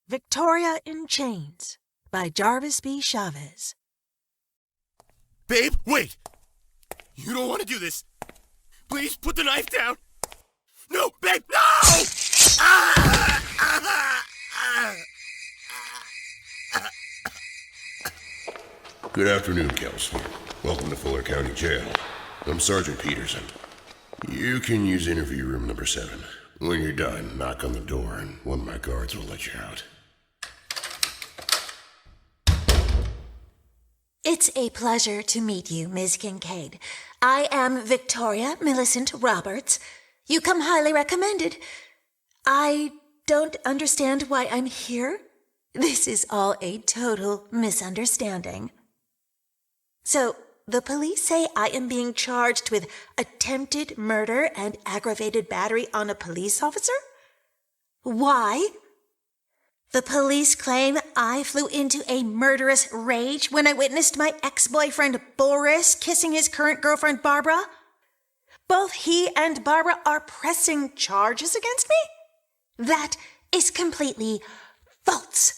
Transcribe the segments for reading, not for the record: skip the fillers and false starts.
Victoria in Chains by Jarvis B. Chavez. Babe, wait! You don't want to do this. Please put the knife down. No, babe, no! Good afternoon, Kelsey. Welcome to Fuller County Jail. I'm Sergeant Peterson. You can use interview room number 7. When you're done, knock on the door and one of my guards will let you out. It's a pleasure to meet you, Ms. Kincaid. I am Victoria Millicent Roberts. You come highly recommended. I don't understand why I'm here. This is all a total misunderstanding. So, the police say I am being charged with attempted murder and aggravated battery on a police officer? Why? The police claim I flew into a murderous rage when I witnessed my ex-boyfriend Boris kissing his current girlfriend Barbara. Both he and Barbara are pressing charges against me? That is completely false.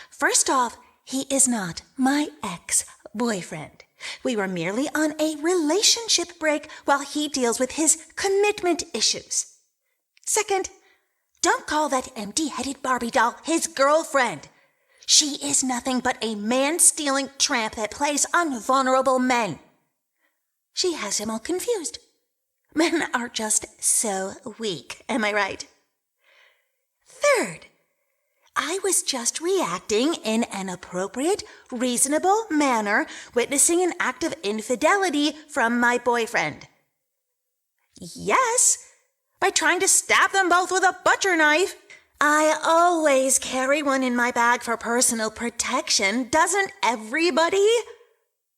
First off, he is not my ex-boyfriend. We were merely on a relationship break while he deals with his commitment issues. Second, don't call that empty-headed Barbie doll his girlfriend. She is nothing but a man-stealing tramp that plays on vulnerable men. She has him all confused. Men are just so weak, am I right? Third, I was just reacting in an appropriate, reasonable manner, witnessing an act of infidelity from my boyfriend. Yes, by trying to stab them both with a butcher knife. I always carry one in my bag for personal protection, doesn't everybody?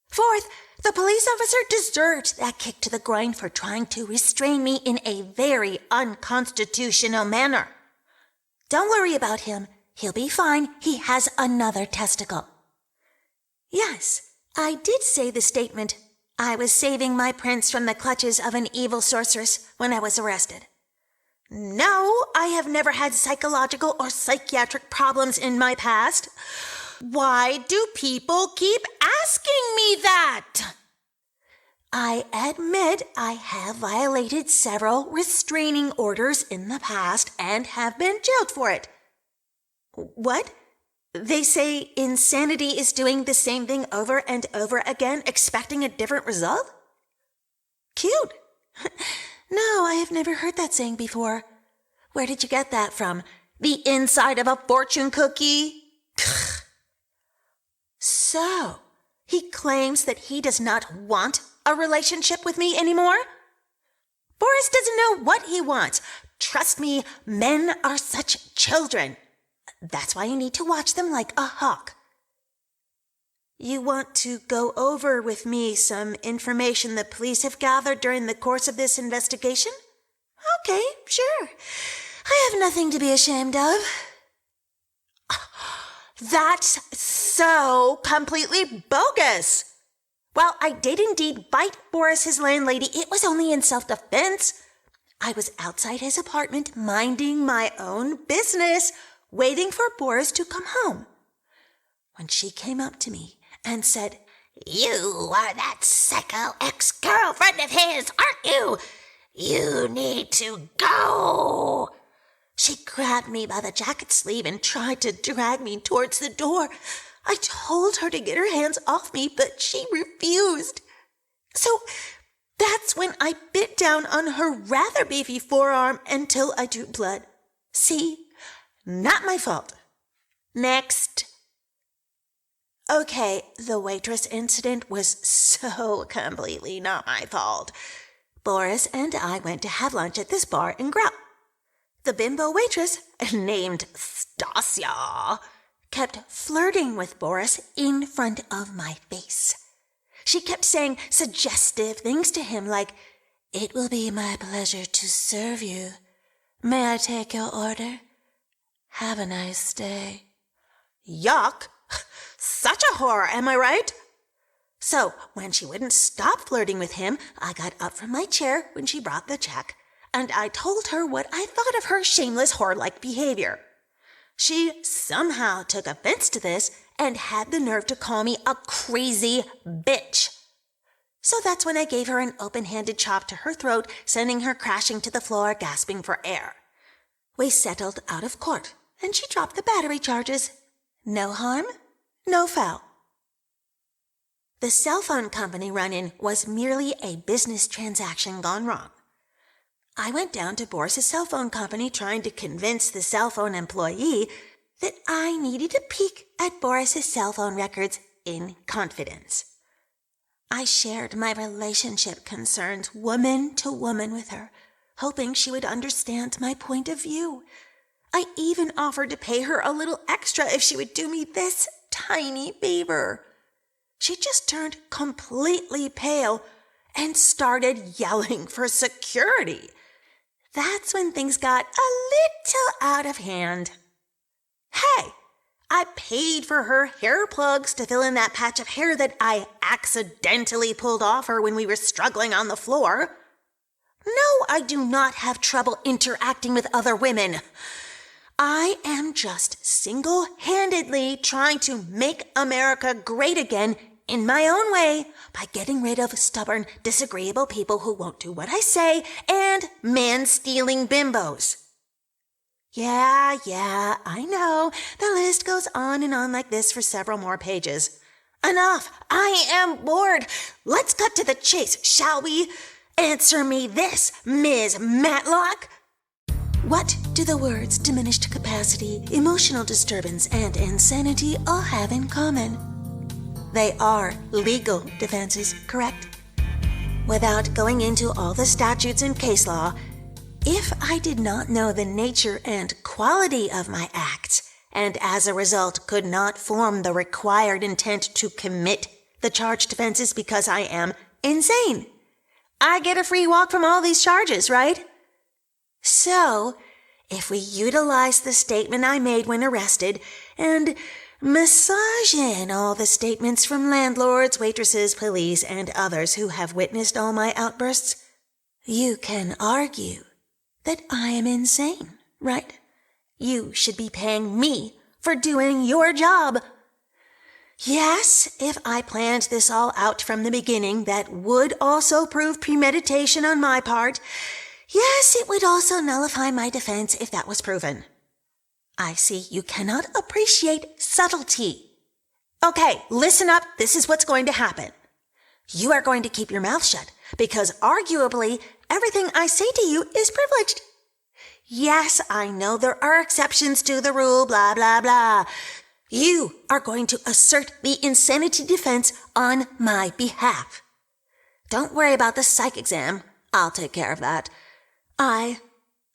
Fourth, the police officer deserved that kick to the groin for trying to restrain me in a very unconstitutional manner. Don't worry about him. He'll be fine. He has another testicle. Yes, I did say the statement, I was saving my prince from the clutches of an evil sorceress when I was arrested. No, I have never had psychological or psychiatric problems in my past. Why do people keep asking me that? I admit I have violated several restraining orders in the past and have been jailed for it. What? They say insanity is doing the same thing over and over again, expecting a different result? Cute. No, I have never heard that saying before. Where did you get that from? The inside of a fortune cookie? So, he claims that he does not want a relationship with me anymore? Boris doesn't know what he wants. Trust me, men are such children. That's why you need to watch them like a hawk. You want to go over with me some information the police have gathered during the course of this investigation? Okay, sure. I have nothing to be ashamed of. That's so completely bogus. While I did indeed bite Boris, his landlady, it was only in self-defense. I was outside his apartment minding my own business, waiting for Boris to come home. When she came up to me and said, "You are that psycho ex-girlfriend of his, aren't you? You need to go." She grabbed me by the jacket sleeve and tried to drag me towards the door. I told her to get her hands off me, but she refused. So that's when I bit down on her rather beefy forearm until I drew blood. See? Not my fault. Next. Okay, the waitress incident was so completely not my fault. Boris and I went to have lunch at this bar in Grout. The bimbo waitress, named Stasia, kept flirting with Boris in front of my face. She kept saying suggestive things to him like, "It will be my pleasure to serve you. May I take your order? Have a nice day." Yuck! Such a horror, am I right? So, when she wouldn't stop flirting with him, I got up from my chair when she brought the check, and I told her what I thought of her shameless whore-like behavior. She somehow took offense to this and had the nerve to call me a crazy bitch. So that's when I gave her an open-handed chop to her throat, sending her crashing to the floor, gasping for air. We settled out of court, and she dropped the battery charges. No harm, no foul. The cell phone company run-in was merely a business transaction gone wrong. I went down to Boris's cell phone company trying to convince the cell phone employee that I needed a peek at Boris's cell phone records in confidence. I shared my relationship concerns woman to woman with her, hoping she would understand my point of view. I even offered to pay her a little extra if she would do me this tiny favor. She just turned completely pale and started yelling for security. That's when things got a little out of hand. Hey, I paid for her hair plugs to fill in that patch of hair that I accidentally pulled off her when we were struggling on the floor. No, I do not have trouble interacting with other women. I am just single-handedly trying to make America great again in my own way by getting rid of stubborn, disagreeable people who won't do what I say and man-stealing bimbos. Yeah, I know. The list goes on and on like this for several more pages. Enough! I am bored. Let's cut to the chase, shall we? Answer me this, Ms. Matlock. What do the words diminished capacity, emotional disturbance, and insanity all have in common? They are legal defenses, correct? Without going into all the statutes and case law, if I did not know the nature and quality of my acts, and as a result could not form the required intent to commit the charged offenses because I am insane, I get a free walk from all these charges, right? So, if we utilize the statement I made when arrested and massage in all the statements from landlords, waitresses, police, and others who have witnessed all my outbursts, you can argue that I am insane, right? You should be paying me for doing your job. Yes, if I planned this all out from the beginning, that would also prove premeditation on my part. Yes, it would also nullify my defense if that was proven. I see you cannot appreciate subtlety. Okay, listen up. This is what's going to happen. You are going to keep your mouth shut because arguably everything I say to you is privileged. Yes, I know there are exceptions to the rule, blah, blah, blah. You are going to assert the insanity defense on my behalf. Don't worry about the psych exam. I'll take care of that. I,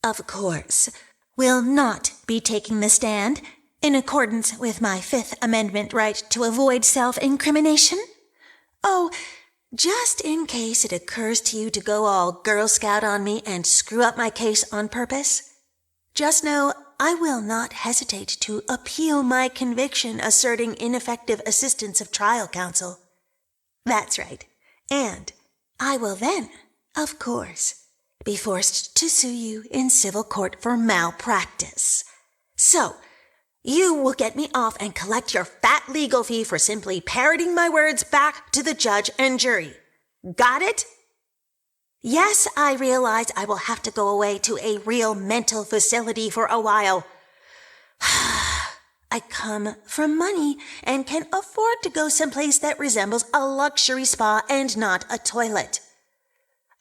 of course, will not be taking the stand in accordance with my Fifth Amendment right to avoid self-incrimination. Oh, just in case it occurs to you to go all Girl Scout on me and screw up my case on purpose, just know I will not hesitate to appeal my conviction asserting ineffective assistance of trial counsel. That's right. And I will then, of course, be forced to sue you in civil court for malpractice. So, you will get me off and collect your fat legal fee for simply parroting my words back to the judge and jury. Got it? Yes, I realize I will have to go away to a real mental facility for a while. I come from money and can afford to go someplace that resembles a luxury spa and not a toilet.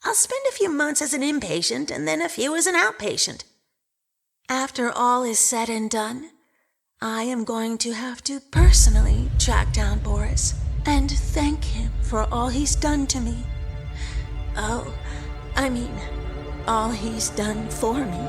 I'll spend a few months as an inpatient and then a few as an outpatient. After all is said and done, I am going to have to personally track down Boris and thank him for all he's done to me. Oh, I mean, all he's done for me.